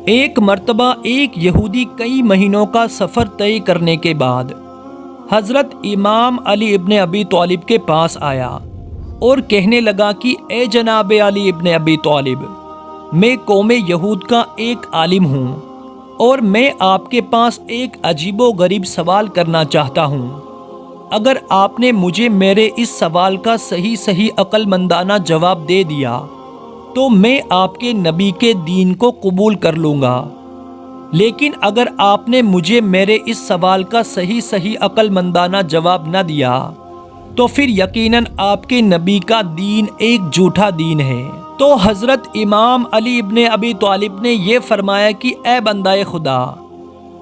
ایک مرتبہ ایک یہودی کئی مہینوں کا سفر طے کرنے کے بعد حضرت امام علی ابن ابی طالب کے پاس آیا اور کہنے لگا کہ اے جناب علی ابن ابی طالب، میں قوم یہود کا ایک عالم ہوں اور میں آپ کے پاس ایک عجیب و غریب سوال کرنا چاہتا ہوں۔ اگر آپ نے مجھے میرے اس سوال کا صحیح عقل مندانہ جواب دے دیا تو میں آپ کے نبی کے دین کو قبول کر لوں گا، لیکن اگر آپ نے مجھے میرے اس سوال کا صحیح عقل مندانہ جواب نہ دیا تو پھر یقیناً آپ کے نبی کا دین ایک جھوٹا دین ہے۔ تو حضرت امام علی ابن ابی طالب نے یہ فرمایا کہ اے بندہ خدا،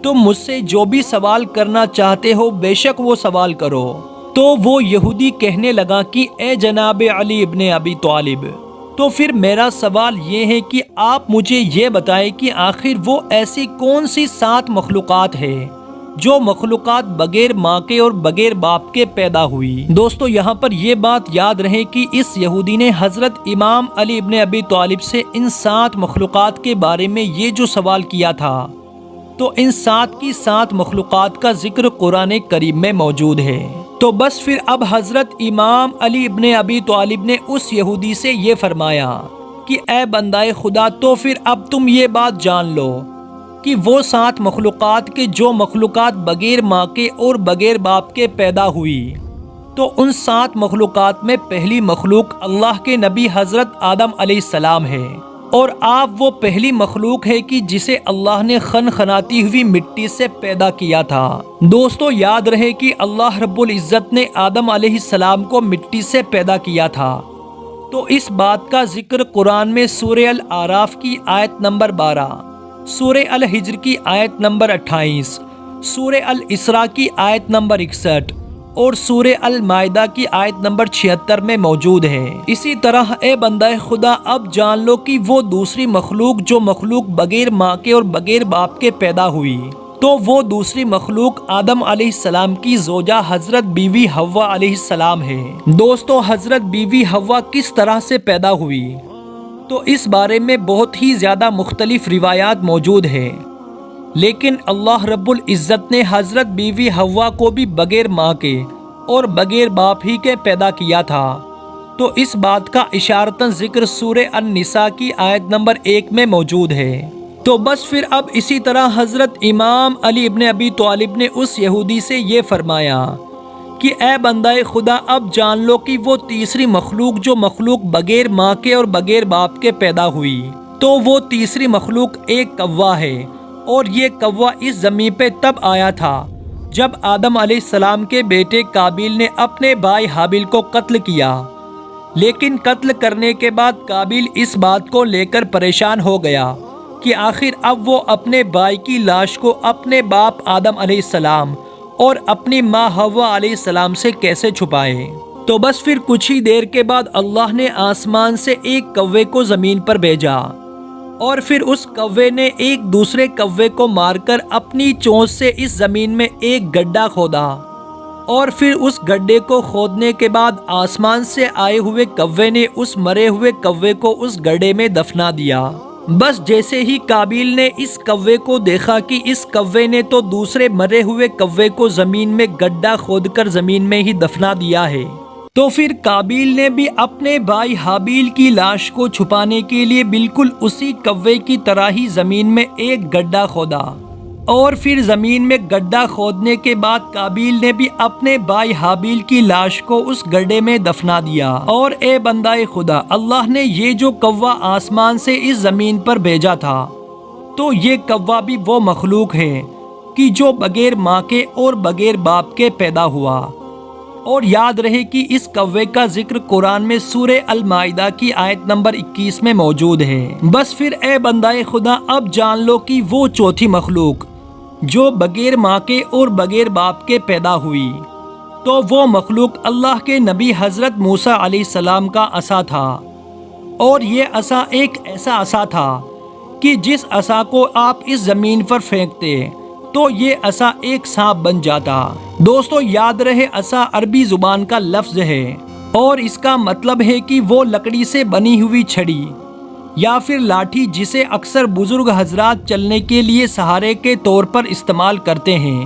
تم مجھ سے جو بھی سوال کرنا چاہتے ہو بے شک وہ سوال کرو۔ تو وہ یہودی کہنے لگا کہ اے جناب علی ابن ابی طالب، تو پھر میرا سوال یہ ہے کہ آپ مجھے یہ بتائیں کہ آخر وہ ایسی کون سی 7 مخلوقات ہے جو مخلوقات بغیر ماں کے اور بغیر باپ کے پیدا ہوئی۔ دوستو یہاں پر یہ بات یاد رہے کہ اس یہودی نے حضرت امام علی ابن ابی طالب سے ان 7 مخلوقات کے بارے میں یہ جو سوال کیا تھا، تو ان 7 کی 7 مخلوقات کا ذکر قرآن کریم میں موجود ہے۔ تو بس پھر اب حضرت امام علی ابن ابی طالب نے اس یہودی سے یہ فرمایا کہ اے بندہ خدا، تو پھر اب تم یہ بات جان لو کہ وہ 7 مخلوقات کے جو مخلوقات بغیر ماں کے اور بغیر باپ کے پیدا ہوئی، تو ان 7 مخلوقات میں پہلی مخلوق اللہ کے نبی حضرت آدم علیہ السلام ہے، اور آپ وہ پہلی مخلوق ہے کہ جسے اللہ نے خنخناتی ہوئی مٹی سے پیدا کیا تھا۔ دوستو یاد رہے کہ اللہ رب العزت نے آدم علیہ السلام کو مٹی سے پیدا کیا تھا، تو اس بات کا ذکر قرآن میں سورہ الاعراف کی آیت نمبر 12، سورہ الحجر کی آیت نمبر 28، سورہ الاسراء کی آیت نمبر 61 اور سورہ المائدہ کی آیت نمبر 76 میں موجود ہے۔ اسی طرح اے بندہ خدا، اب جان لو کہ وہ دوسری مخلوق جو مخلوق بغیر ماں کے اور بغیر باپ کے پیدا ہوئی، تو وہ دوسری مخلوق آدم علیہ السلام کی زوجہ حضرت بیوی حوا علیہ السلام ہے۔ دوستو حضرت بیوی حوا کس طرح سے پیدا ہوئی، تو اس بارے میں بہت ہی زیادہ مختلف روایات موجود ہیں، لیکن اللہ رب العزت نے حضرت بیوی حوا کو بھی بغیر ماں کے اور بغیر باپ ہی کے پیدا کیا تھا، تو اس بات کا اشارتاً ذکر سورہ النساء کی آیت نمبر 1 میں موجود ہے۔ تو بس پھر اب اسی طرح حضرت امام علی ابن ابی طالب نے اس یہودی سے یہ فرمایا کہ اے بندہ خدا، اب جان لو کہ وہ تیسری مخلوق جو مخلوق بغیر ماں کے اور بغیر باپ کے پیدا ہوئی، تو وہ تیسری مخلوق ایک کوا ہے، اور یہ کوا اس زمین پہ تب آیا تھا جب آدم علیہ السلام کے بیٹے قابیل نے اپنے بھائی حابیل کو قتل کیا، لیکن قتل کرنے کے بعد قابیل اس بات کو لے کر پریشان ہو گیا کہ آخر اب وہ اپنے بھائی کی لاش کو اپنے باپ آدم علیہ السلام اور اپنی ماں حوا علیہ السلام سے کیسے چھپائے۔ تو بس پھر کچھ ہی دیر کے بعد اللہ نے آسمان سے ایک کوے کو زمین پر بھیجا، اور پھر اس کوے نے ایک دوسرے کوے کو مار کر اپنی چونچ سے اس زمین میں ایک گڈھا کھودا، اور پھر اس گڈھے کو کھودنے کے بعد آسمان سے آئے ہوئے کوے نے اس مرے ہوئے کوے کو اس گڈھے میں دفنا دیا۔ بس جیسے ہی قابیل نے اس کوے کو دیکھا کہ اس کوے نے تو دوسرے مرے ہوئے کوے کو زمین میں گڈھا کھود کر زمین میں ہی دفنا دیا ہے، تو پھر قابیل نے بھی اپنے بھائی حابیل کی لاش کو چھپانے کے لیے بالکل اسی کوے کی طرح ہی زمین میں ایک گڈھا کھودا، اور پھر زمین میں گڈھا کھودنے کے بعد قابیل نے بھی اپنے بھائی حابیل کی لاش کو اس گڈھے میں دفنا دیا۔ اور اے بندہ خدا، اللہ نے یہ جو کوا آسمان سے اس زمین پر بھیجا تھا، تو یہ کوا بھی وہ مخلوق ہے کہ جو بغیر ماں کے اور بغیر باپ کے پیدا ہوا۔ اور یاد رہے کہ اس کوے کا ذکر قرآن میں سورہ المائدہ کی آیت نمبر 21 میں موجود ہے۔ بس پھر اے بندہ خدا، اب جان لو کہ وہ چوتھی مخلوق جو بغیر ماں کے اور بغیر باپ کے پیدا ہوئی، تو وہ مخلوق اللہ کے نبی حضرت موسیٰ علیہ السلام کا عصا تھا، اور یہ عصا ایک ایسا عصا تھا کہ جس عصا کو آپ اس زمین پر پھینکتے تو یہ عصا ایک سانپ بن جاتا۔ دوستو یاد رہے عصا عربی زبان کا لفظ ہے، اور اس کا مطلب ہے کہ وہ لکڑی سے بنی ہوئی چھڑی یا پھر لاٹھی جسے اکثر بزرگ حضرات چلنے کے لیے سہارے کے طور پر استعمال کرتے ہیں۔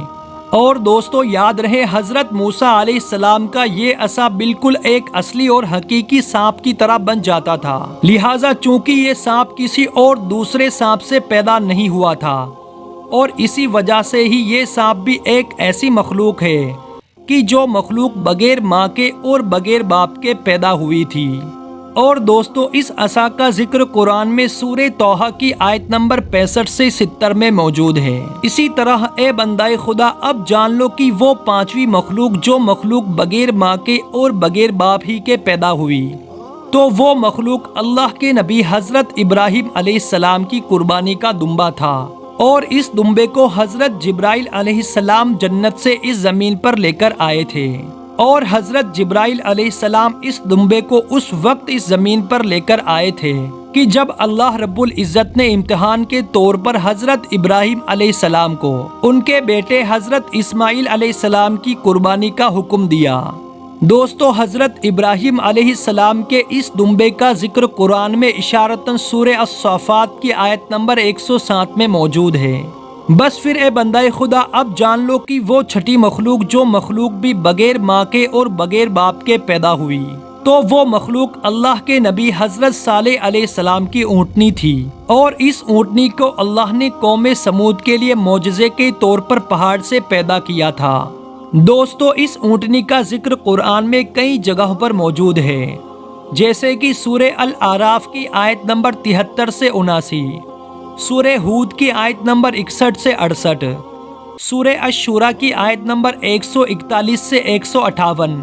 اور دوستو یاد رہے حضرت موسیٰ علیہ السلام کا یہ عصا بالکل ایک اصلی اور حقیقی سانپ کی طرح بن جاتا تھا، لہٰذا چونکہ یہ سانپ کسی اور دوسرے سانپ سے پیدا نہیں ہوا تھا، اور اسی وجہ سے ہی یہ سانپ بھی ایک ایسی مخلوق ہے کہ جو مخلوق بغیر ماں کے اور بغیر باپ کے پیدا ہوئی تھی۔ اور دوستو اس عصا کا ذکر قرآن میں سورہ طٰہٰ کی آیت نمبر 65 سے 70 میں موجود ہے۔ اسی طرح اے بندہ خدا اب جان لو کہ وہ پانچویں مخلوق جو مخلوق بغیر ماں کے اور بغیر باپ ہی کے پیدا ہوئی، تو وہ مخلوق اللہ کے نبی حضرت ابراہیم علیہ السلام کی قربانی کا دمبا تھا، اور اس دمبے کو حضرت جبرائیل علیہ السلام جنت سے اس زمین پر لے کر آئے تھے، اور حضرت جبرائیل علیہ السلام اس دمبے کو اس وقت اس زمین پر لے کر آئے تھے کہ جب اللہ رب العزت نے امتحان کے طور پر حضرت ابراہیم علیہ السلام کو ان کے بیٹے حضرت اسماعیل علیہ السلام کی قربانی کا حکم دیا۔ دوستو حضرت ابراہیم علیہ السلام کے اس دمبے کا ذکر قرآن میں اشارتاً سورہ الصافات کی آیت نمبر 107 میں موجود ہے۔ بس پھر اے بندہ خدا اب جان لو کہ وہ چھٹی مخلوق جو مخلوق بھی بغیر ماں کے اور بغیر باپ کے پیدا ہوئی، تو وہ مخلوق اللہ کے نبی حضرت صالح علیہ السلام کی اونٹنی تھی، اور اس اونٹنی کو اللہ نے قوم سمود کے لیے معجزے کے طور پر پہاڑ سے پیدا کیا تھا۔ دوستو اس اونٹنی کا ذکر قرآن میں کئی جگہ پر موجود ہے، جیسے کہ سورہ الاعراف کی آیت نمبر 73 سے 79، سورہ ہود کی آیت نمبر 61 سے 68، سورہ الشورى کی آیت نمبر 141 سے 158،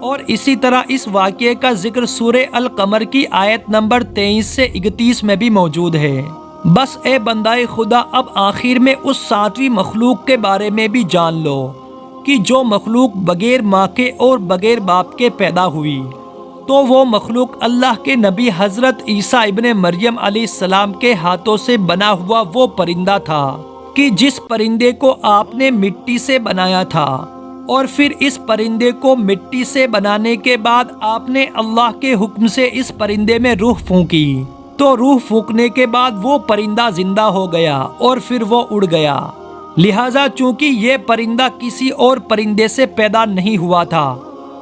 اور اسی طرح اس واقعے کا ذکر سورہ القمر کی آیت نمبر 23 سے 31 میں بھی موجود ہے۔ بس اے بندہ خدا اب آخر میں اس ساتویں مخلوق کے بارے میں بھی جان لو کہ جو مخلوق بغیر ماں کے اور بغیر باپ کے پیدا ہوئی، تو وہ مخلوق اللہ کے نبی حضرت عیسیٰ ابن مریم علیہ السلام کے ہاتھوں سے بنا ہوا وہ پرندہ تھا کہ جس پرندے کو آپ نے مٹی سے بنایا تھا، اور پھر اس پرندے کو مٹی سے بنانے کے بعد آپ نے اللہ کے حکم سے اس پرندے میں روح پھونکی، تو روح پھونکنے کے بعد وہ پرندہ زندہ ہو گیا اور پھر وہ اڑ گیا۔ لہٰذا چونکہ یہ پرندہ کسی اور پرندے سے پیدا نہیں ہوا تھا،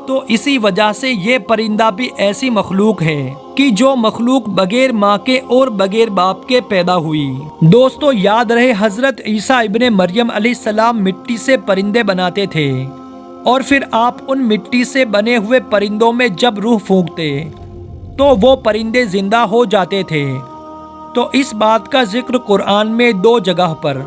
تو اسی وجہ سے یہ پرندہ بھی ایسی مخلوق ہے کہ جو مخلوق بغیر ماں کے اور بغیر باپ کے پیدا ہوئی۔ دوستو یاد رہے حضرت عیسیٰ ابن مریم علیہ السلام مٹی سے پرندے بناتے تھے، اور پھر آپ ان مٹی سے بنے ہوئے پرندوں میں جب روح پھونکتے تو وہ پرندے زندہ ہو جاتے تھے۔ تو اس بات کا ذکر قرآن میں دو جگہ پر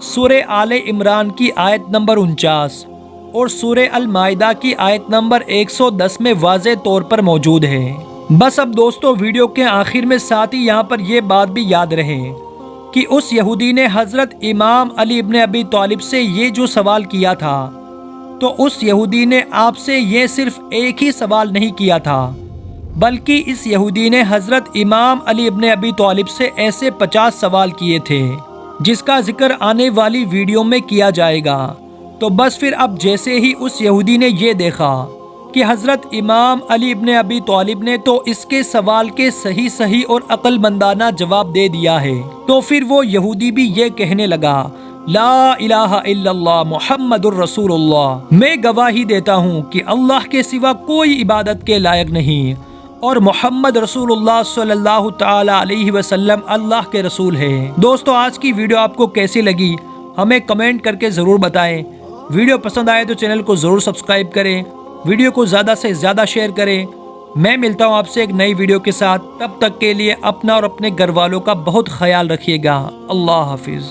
سورہ آل عمران کی آیت نمبر 49 اور سورہ المائدہ کی آیت نمبر 110 میں واضح طور پر موجود ہے۔ بس اب دوستو ویڈیو کے آخر میں ساتھ ہی یہاں پر یہ بات بھی یاد رہے کہ اس یہودی نے حضرت امام علی ابن ابی طالب سے یہ جو سوال کیا تھا، تو اس یہودی نے آپ سے یہ صرف ایک ہی سوال نہیں کیا تھا، بلکہ اس یہودی نے حضرت امام علی ابن ابی طالب سے ایسے 50 سوال کیے تھے، جس کا ذکر آنے والی ویڈیو میں کیا جائے گا۔ تو بس پھر اب جیسے ہی اس یہودی نے یہ دیکھا کہ حضرت امام علی ابن ابی طالب نے تو اس کے سوال کے صحیح اور عقل مندانہ جواب دے دیا ہے، تو پھر وہ یہودی بھی یہ کہنے لگا، لا الہ الا اللہ محمد الرسول اللہ، میں گواہی دیتا ہوں کہ اللہ کے سوا کوئی عبادت کے لائق نہیں، اور محمد رسول اللہ صلی اللہ تعالی علیہ وسلم اللہ کے رسول ہے۔ دوستو آج کی ویڈیو آپ کو کیسی لگی ہمیں کمنٹ کر کے ضرور بتائیں۔ ویڈیو پسند آئے تو چینل کو ضرور سبسکرائب کریں، ویڈیو کو زیادہ سے زیادہ شیئر کریں۔ میں ملتا ہوں آپ سے ایک نئی ویڈیو کے ساتھ، تب تک کے لیے اپنا اور اپنے گھر والوں کا بہت خیال رکھیے گا۔ اللہ حافظ۔